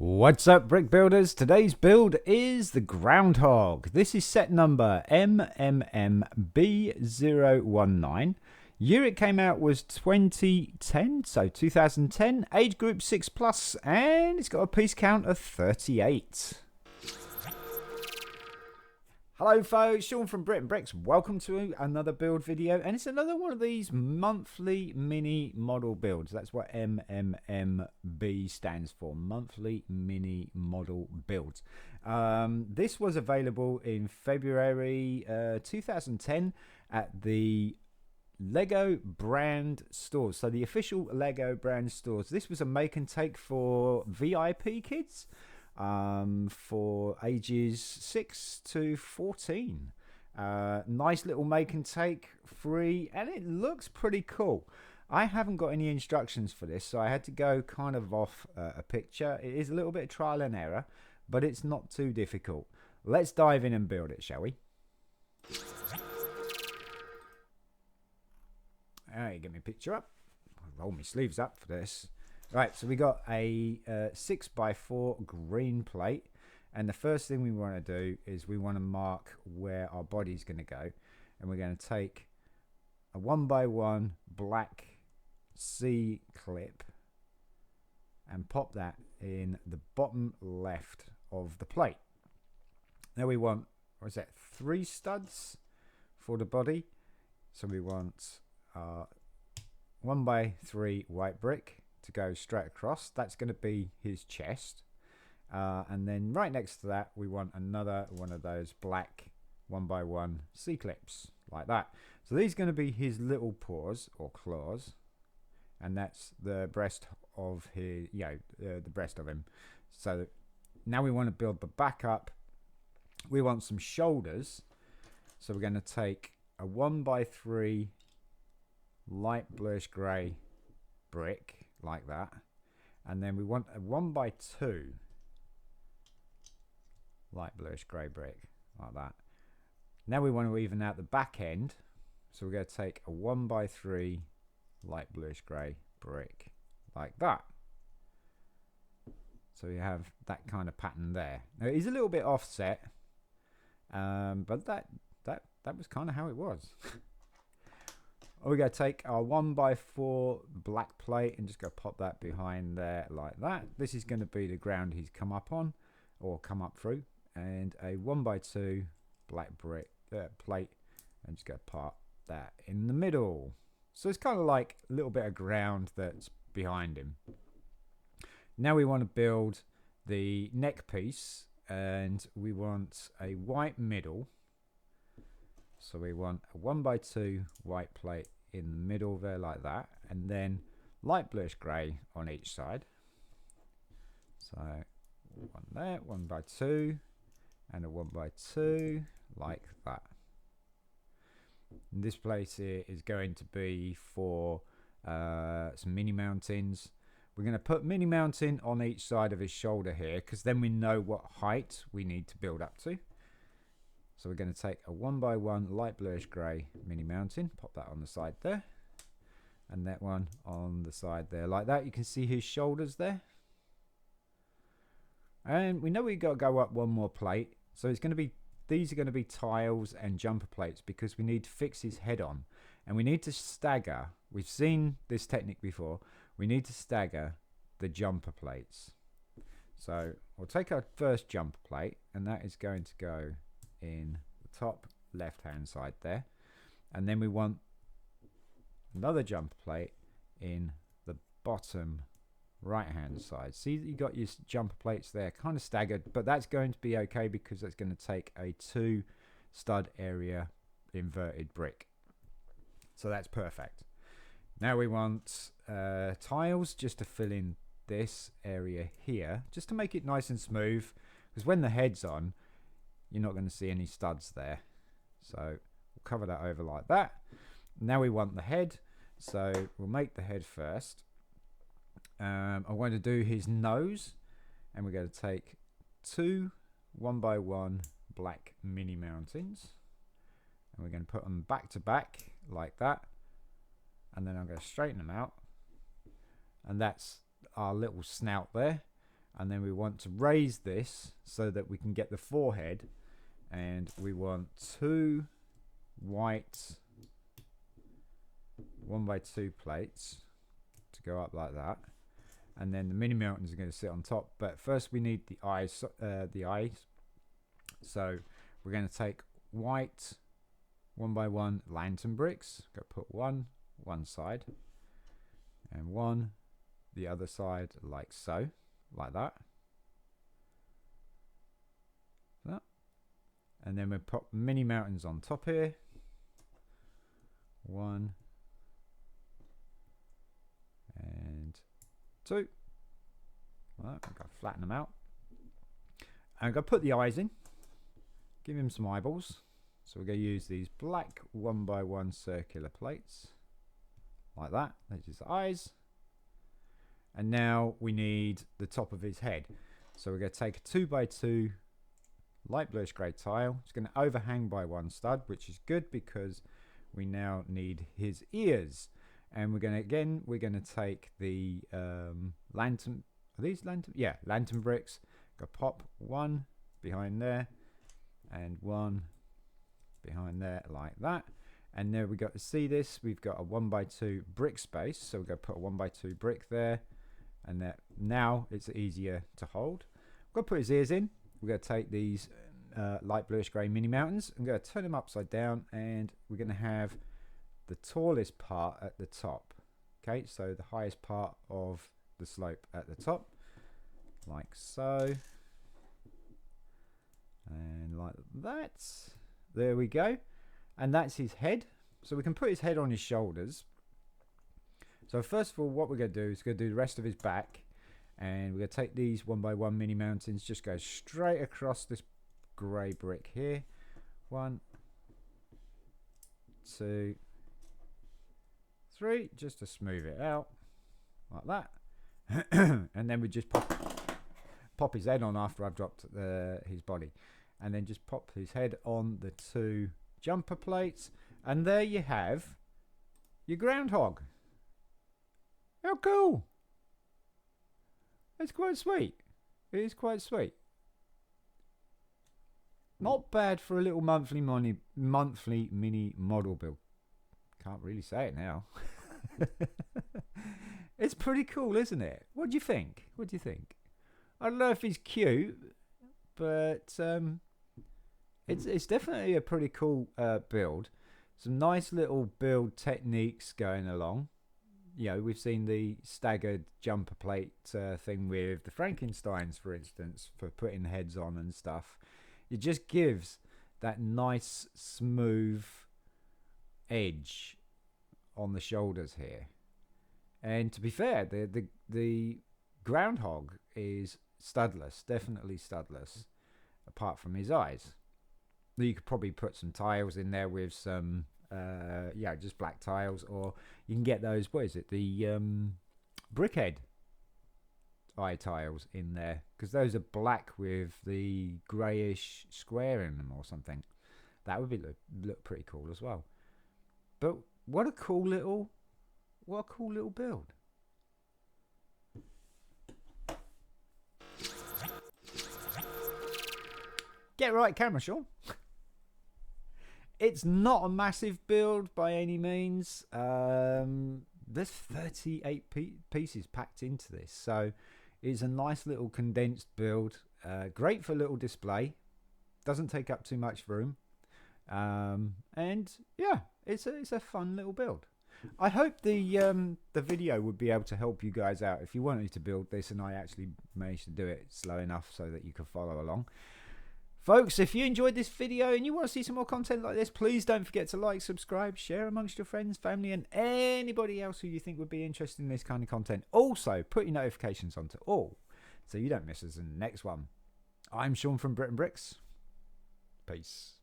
What's up, brick builders? Today's build is the Groundhog. This is set number MMMB019. Year it came out was 2010, so 2010. Age group 6+, and it's got a piece count of 38. Hello folks, Sean from BRIT'N Bricks. Welcome to another build video, and it's another one of these monthly mini model builds. That's what MMMB stands for, monthly mini model builds. This was available in February 2010 at the Lego brand stores, so the official Lego brand stores. This was a make and take for VIP kids, for ages 6 to 14. Nice little make and take, free, and it looks pretty cool. I haven't got any instructions for this, so I had to go kind of off a picture. It is a little bit of trial and error, but it's not too difficult. Let's dive in and build it, shall we? Alright, get my picture up. I'll roll my sleeves up for this. Right, so we got a 6x4 green plate, and the first thing we want to do is we want to mark where our body's going to go, and we're going to take a 1x1 black C clip and pop that in the bottom left of the plate. Now we want, what is that, 3 studs for the body, so we want 1x3 white brick to go straight across. That's going to be his chest, and then right next to that we want another one of those black 1x1 C clips like that. So these are going to be his little paws or claws, and that's the breast of his, the breast of him. So now we want to build the back up. We want some shoulders, so we're going to take a 1x3 light bluish grey brick like that, and then we want a 1x2 light bluish grey brick like that. Now we want to even out the back end, so we're going to take a 1x3 light bluish grey brick like that. So you have that kind of pattern there. Now it is a little bit offset, but that was kind of how it was. We're going to take our 1x4 black plate and just go pop that behind there like that. This is going to be the ground he's come up on, or come up through, and a 1x2 black brick plate, and just go pop that in the middle. So it's kind of like a little bit of ground that's behind him. Now we want to build the neck piece, and we want a white middle. So we want a 1x2 white plate in the middle there like that, and then light bluish grey on each side. So one there, 1x2, and a 1x2 like that. And this place here is going to be for some mini mountains. We're going to put mini mountain on each side of his shoulder here, because then we know what height we need to build up to. So we're going to take a 1x1 light bluish grey mini mountain, pop that on the side there, and that one on the side there like that. You can see his shoulders there. And we know we've got to go up one more plate, so it's going to be, these are going to be tiles and jumper plates, because we need to fix his head on, and we need to stagger. We've seen this technique before. We need to stagger the jumper plates. So we'll take our first jumper plate, and that is going to go in the top left hand side there, and then we want another jumper plate in the bottom right hand side. See that you got your jumper plates there kind of staggered, but that's going to be okay, because that's going to take a 2 stud area inverted brick. So that's perfect. Now we want tiles just to fill in this area here, just to make it nice and smooth, because when the head's on, you're not going to see any studs there. So we'll cover that over like that. Now we want the head, so we'll make the head first. I'm going to do his nose, and we're going to take 2 1x1 black mini mountains, and we're going to put them back to back like that, and then I'm going to straighten them out, and that's our little snout there. and then we want to raise this so that we can get the forehead, and we want 2 white 1x2 plates to go up like that, and then the mini mountains are going to sit on top. But first we need the eyes, so we're going to take white 1x1 lantern bricks, go put one side and one the other side, like so, like that. And then we pop mini mountains on top here. 1 and 2. Well, I'm going to flatten them out. And I'm going to put the eyes in. Give him some eyeballs. So we're going to use these black 1x1 circular plates. Like that. That's his eyes. And now we need the top of his head. So we're going to take a 2x2 light bluish grey tile. It's going to overhang by 1 stud, which is good because we now need his ears. And we're going to take the lantern. Are these lantern? Yeah, lantern bricks. Go pop 1 behind there and 1 behind there, like that. And there we got to see this. We've got a 1x2 brick space, so we're going to put a 1x2 brick there, and that now it's easier to hold. We're going to put his ears in. We're going to take these light bluish grey mini mountains. I'm going to turn them upside down, and we're going to have the tallest part at the top. Okay, so the highest part of the slope at the top, like so, and like that. There we go. And that's his head. So we can put his head on his shoulders. So first of all, what we're going to do is do the rest of his back. And we're going to take these 1x1 mini mountains, just go straight across this grey brick here. 1, 2, 3, just to smooth it out, like that. And then we just pop his head on after I've dropped his body. And then just pop his head on the 2 jumper plates, and there you have your groundhog. How cool! It's quite sweet. It is quite sweet. Not bad for a little monthly mini model build. Can't really say it now. It's pretty cool, isn't it? What do you think? What do you think? I don't know if he's cute, but it's definitely a pretty cool build. Some nice little build techniques going along. You know, we've seen the staggered jumper plate thing with the Frankensteins, for instance, for putting heads on and stuff. It just gives that nice smooth edge on the shoulders here. And to be fair, the groundhog is studless, definitely studless, apart from his eyes. You could probably put some tiles in there with some just black tiles, or you can get those, what is it, the brickhead eye tiles in there, because those are black with the greyish square in them or something. That would be look pretty cool as well. But what a cool little build. Get right, camera, Sean. It's not a massive build by any means. There's 38 pieces packed into this, so it's a nice little condensed build. Great for a little display. Doesn't take up too much room. And yeah, it's a fun little build. I hope the video would be able to help you guys out if you wanted to build this, and I actually managed to do it slow enough so that you could follow along. Folks, if you enjoyed this video and you want to see some more content like this, please don't forget to like, subscribe, share amongst your friends, family, and anybody else who you think would be interested in this kind of content. Also, put your notifications on to all so you don't miss us in the next one. I'm Sean from BRIT'N Bricks. Peace.